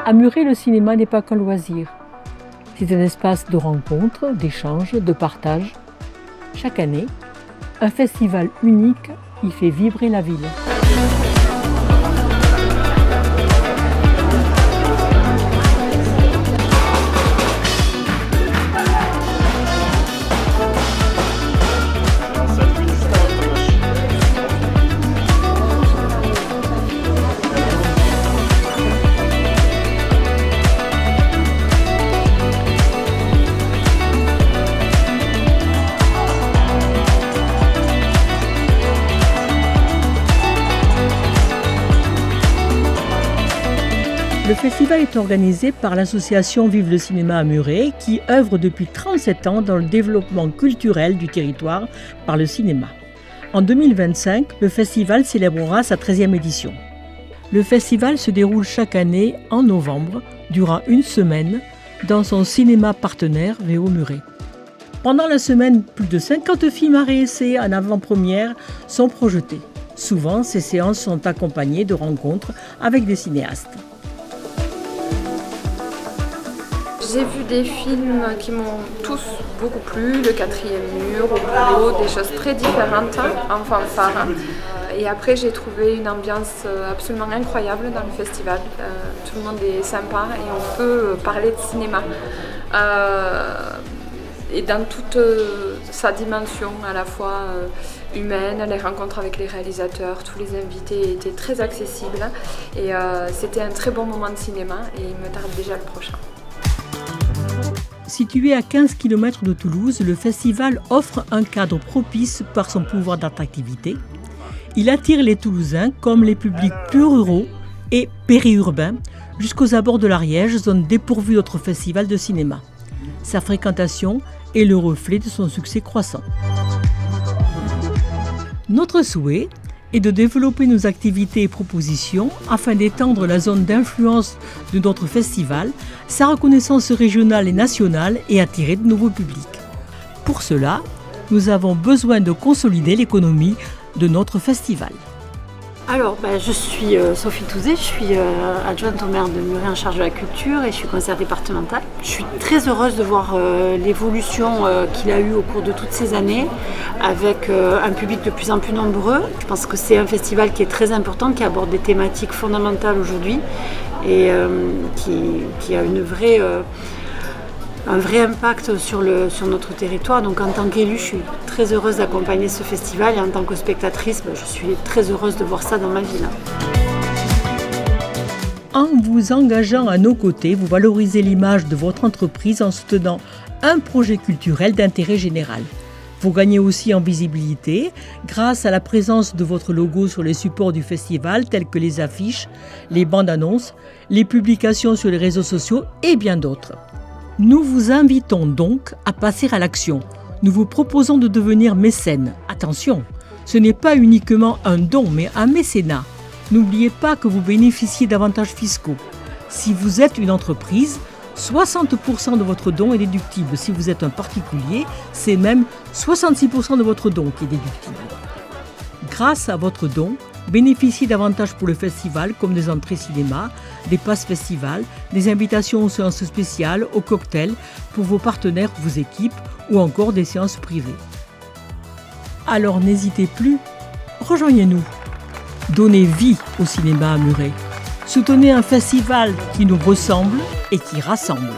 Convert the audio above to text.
À Muret, le cinéma n'est pas qu'un loisir. C'est un espace de rencontre, d'échange, de partage. Chaque année, un festival unique y fait vibrer la ville. Le festival est organisé par l'association Vive le cinéma à Muret qui œuvre depuis 37 ans dans le développement culturel du territoire par le cinéma. En 2025, le festival célébrera sa 13e édition. Le festival se déroule chaque année en novembre, durant une semaine, dans son cinéma partenaire VO Muret. Pendant la semaine, plus de 50 films à réessayer en avant-première sont projetés. Souvent, ces séances sont accompagnées de rencontres avec des cinéastes. J'ai vu des films qui m'ont tous beaucoup plu, Le 4e mur, Au boulot, des choses très différentes en fanfare. Et après j'ai trouvé une ambiance absolument incroyable dans le festival. Tout le monde est sympa et on peut parler de cinéma. Et dans toute sa dimension, à la fois humaine, les rencontres avec les réalisateurs, tous les invités étaient très accessibles. Et c'était un très bon moment de cinéma et il me tarde déjà le prochain. Situé à 15 km de Toulouse, le festival offre un cadre propice par son pouvoir d'attractivité. Il attire les Toulousains comme les publics plus ruraux et périurbains jusqu'aux abords de l'Ariège, zone dépourvue d'autres festivals de cinéma. Sa fréquentation est le reflet de son succès croissant. Notre souhait est de développer nos activités et propositions afin d'étendre la zone d'influence de notre festival, sa reconnaissance régionale et nationale et attirer de nouveaux publics. Pour cela, nous avons besoin de consolider l'économie de notre festival. Alors, je suis Sophie Touzé, je suis adjointe au maire de Muret en charge de la culture et je suis conseillère départementale. Je suis très heureuse de voir l'évolution qu'il a eue au cours de toutes ces années avec un public de plus en plus nombreux. Je pense que c'est un festival qui est très important, qui aborde des thématiques fondamentales aujourd'hui et qui a un vrai impact sur notre territoire. Donc en tant qu'élue, je suis très heureuse d'accompagner ce festival et en tant que spectatrice, je suis très heureuse de voir ça dans ma ville. En vous engageant à nos côtés, vous valorisez l'image de votre entreprise en soutenant un projet culturel d'intérêt général. Vous gagnez aussi en visibilité grâce à la présence de votre logo sur les supports du festival tels que les affiches, les bandes annonces, les publications sur les réseaux sociaux et bien d'autres. Nous vous invitons donc à passer à l'action. Nous vous proposons de devenir mécène. Attention, ce n'est pas uniquement un don, mais un mécénat. N'oubliez pas que vous bénéficiez d'avantages fiscaux. Si vous êtes une entreprise, 60% de votre don est déductible. Si vous êtes un particulier, c'est même 66% de votre don qui est déductible. Grâce à votre don, bénéficiez d'avantages pour le festival comme des entrées cinéma, des passes festival, des invitations aux séances spéciales, aux cocktails pour vos partenaires, vos équipes ou encore des séances privées. Alors n'hésitez plus, rejoignez-nous. Donnez vie au cinéma à Muret. Soutenez un festival qui nous ressemble et qui rassemble.